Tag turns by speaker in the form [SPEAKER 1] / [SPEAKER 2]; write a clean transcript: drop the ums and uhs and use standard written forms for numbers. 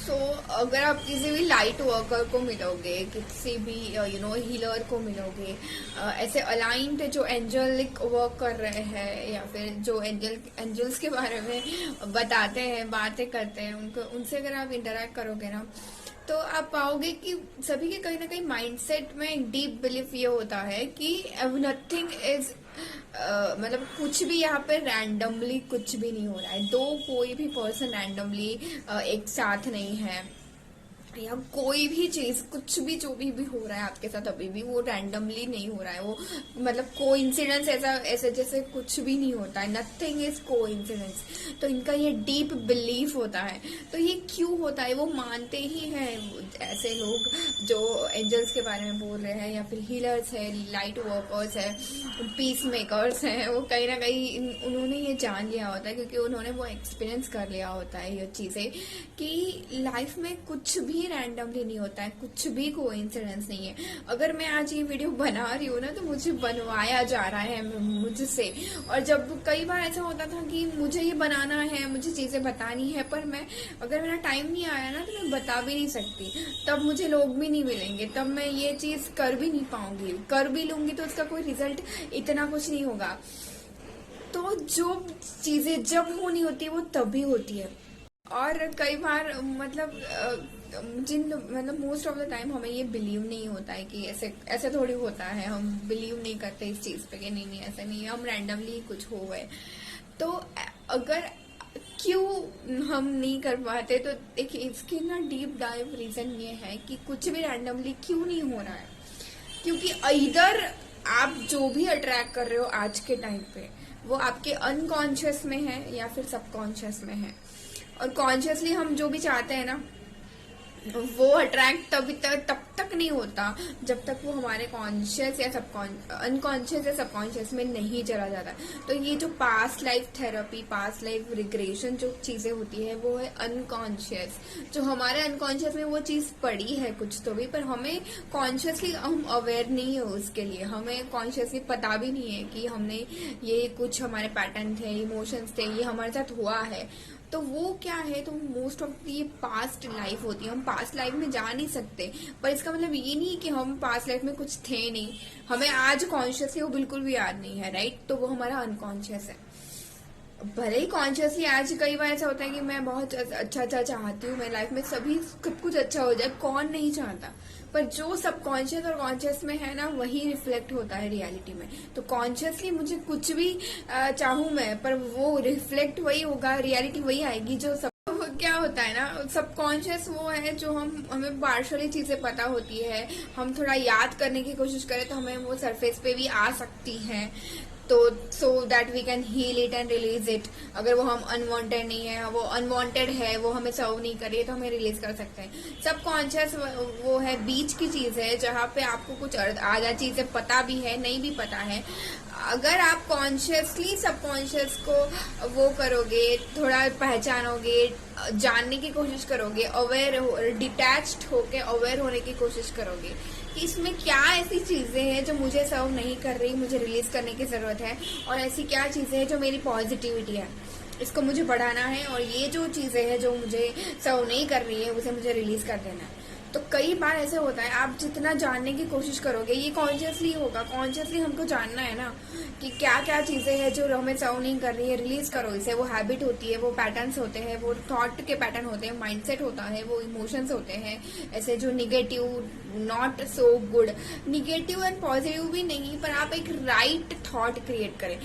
[SPEAKER 1] सो अगर आप किसी भी लाइट वर्कर को मिलोगे, किसी भी हीलर को मिलोगे, ऐसे अलाइंड जो एंजलिक वर्क कर रहे हैं या फिर जो एंजल्स के बारे में बताते हैं, बातें करते हैं, उनको उनसे अगर आप इंटरेक्ट करोगे ना, तो आप पाओगे कि सभी के कहीं ना कहीं माइंडसेट में एक डीप बिलीफ ये होता है कि नथिंग इज मतलब कुछ भी यहाँ पे रैंडमली कुछ भी नहीं हो रहा है। दो कोई भी पर्सन रैंडमली एक साथ नहीं है, या कोई भी चीज कुछ भी जो भी हो रहा है आपके साथ अभी भी वो रैंडमली नहीं हो रहा है। वो मतलब कोइंसिडेंस ऐसा ऐसे जैसे कुछ भी नहीं होता है, नथिंग इज कोइंसिडेंस। तो इनका ये डीप बिलीफ होता है। तो ये क्यों होता है? वो मानते ही हैं ऐसे लोग जो एंजल्स के बारे में बोल रहे हैं, या फिर हीलर्स है, लाइट वर्कर्स है, पीस मेकर्स हैं। वो कहीं ना कहीं उन्होंने ये जान लिया होता है, क्योंकि उन्होंने वो एक्सपीरियंस कर लिया होता है ये चीजें, कि लाइफ में कुछ भी रैंडमली नहीं होता है, कुछ भी कोइंसिडेंस नहीं है। अगर मैं आज ये वीडियो बना रही हूँ ना, तो मुझे बनवाया जा रहा है मुझसे। और जब कई बार ऐसा होता था कि मुझे ये बनाना है, मुझे चीजें बतानी है, पर मैं अगर मेरा टाइम नहीं आया ना, तो मैं बता भी नहीं सकती। तब मुझे लोग भी नहीं मिलेंगे, तब मैं ये चीज कर भी नहीं पाऊंगी। कर भी लूंगी तो उसका कोई रिजल्ट इतना कुछ नहीं होगा। तो जो चीजें जब होनी होती है वो तभी होती है। और कई बार मतलब मोस्ट ऑफ द टाइम हमें ये बिलीव नहीं होता है कि ऐसे ऐसे थोड़ी होता है। हम बिलीव नहीं करते इस चीज पे कि नहीं नहीं ऐसा नहीं है, हम रैंडमली कुछ हो गए। तो अगर क्यों हम नहीं कर पाते, तो देखिए इसकी ना डीप डाइव रीजन ये है कि कुछ भी रैंडमली क्यों नहीं हो रहा है। क्योंकि इधर आप जो भी अट्रैक्ट कर रहे हो आज के टाइम पे, वो आपके अनकॉन्शियस में है या फिर सबकॉन्शियस में है। और कॉन्शियसली हम जो भी चाहते हैं ना, वो अट्रैक्ट तब तक नहीं होता जब तक वो हमारे कॉन्शियस या अनकॉन्शियस या सबकॉन्शियस में नहीं चला जाता। तो ये जो past life therapy, past life regression जो चीजें होती है, वो है अनकॉन्शियस। जो हमारे अनकॉन्शियस में वो चीज पड़ी है कुछ तो भी, पर हमें कॉन्शियसली हम अवेयर नहीं है उसके लिए। हमें कॉन्शियसली पता भी नहीं है कि हमने ये कुछ हमारे पैटर्न थे, इमोशंस थे, ये हमारे साथ हुआ है। तो वो क्या है, तो मोस्ट ऑफ ये पास्ट लाइफ होती है। हम पास्ट लाइफ में जा नहीं सकते, पर इसका मतलब ये नहीं कि हम पास्ट लाइफ में कुछ थे नहीं। हमें आज कॉन्शियसली वो बिल्कुल भी याद नहीं है, राइट? तो वो हमारा अनकॉन्शियस है। भले ही कॉन्शियसली आज कई बार ऐसा होता है कि मैं बहुत अच्छा अच्छा चाहती हूँ, मेरी लाइफ में सभी सब कुछ अच्छा हो जाए, कौन नहीं चाहता। पर जो सब कॉन्शियस और कॉन्शियस में है ना, वही रिफ्लेक्ट होता है रियलिटी में। तो कॉन्शियसली मुझे कुछ भी चाहूं मैं, पर वो रिफ्लेक्ट वही होगा, रियलिटी वही आएगी जो सब। क्या होता है ना, सबकॉन्शियस वो है जो हमें पार्शली चीजें पता होती है। हम थोड़ा याद करने की कोशिश करें तो हमें वो सरफेस पे भी आ सकती है। तो so that we can heal it and release it. अगर वो हम अनवांटेड नहीं है, वो अनवांटेड है, वो हमें सर्व नहीं करे, तो हमें रिलीज कर सकते हैं। सबकॉन्शियस वो है बीच की चीज है, जहाँ पे आपको कुछ आधा चीजें पता भी है, नहीं भी पता है। अगर आप कॉन्शियसली सबकॉन्शियस को वो करोगे, थोड़ा पहचानोगे, जानने की कोशिश करोगे, अवेयर डिटैच्ड होके अवेयर होने की कोशिश करोगे कि इसमें क्या ऐसी चीजें हैं जो मुझे सर्व नहीं कर रही, मुझे रिलीज करने की जरूरत है, और ऐसी क्या चीजें हैं जो मेरी पॉजिटिविटी है, इसको मुझे बढ़ाना है, और ये जो चीजें हैं जो मुझे सर्व नहीं कर रही है, उसे मुझे रिलीज कर देना है। तो कई बार ऐसे होता है, आप जितना जानने की कोशिश करोगे, ये कॉन्शियसली होगा। कॉन्शियसली हमको जानना है ना कि क्या क्या चीजें हैं जो हमें सर्व नहीं कर रही है, रिलीज करो इसे। वो हैबिट होती है, वो पैटर्न्स होते हैं, वो थॉट के पैटर्न होते हैं, माइंडसेट होता है, वो इमोशंस होते हैं, ऐसे जो negative, not so good, negative and positive भी नहीं, पर आप एक राइट थॉट क्रिएट करें।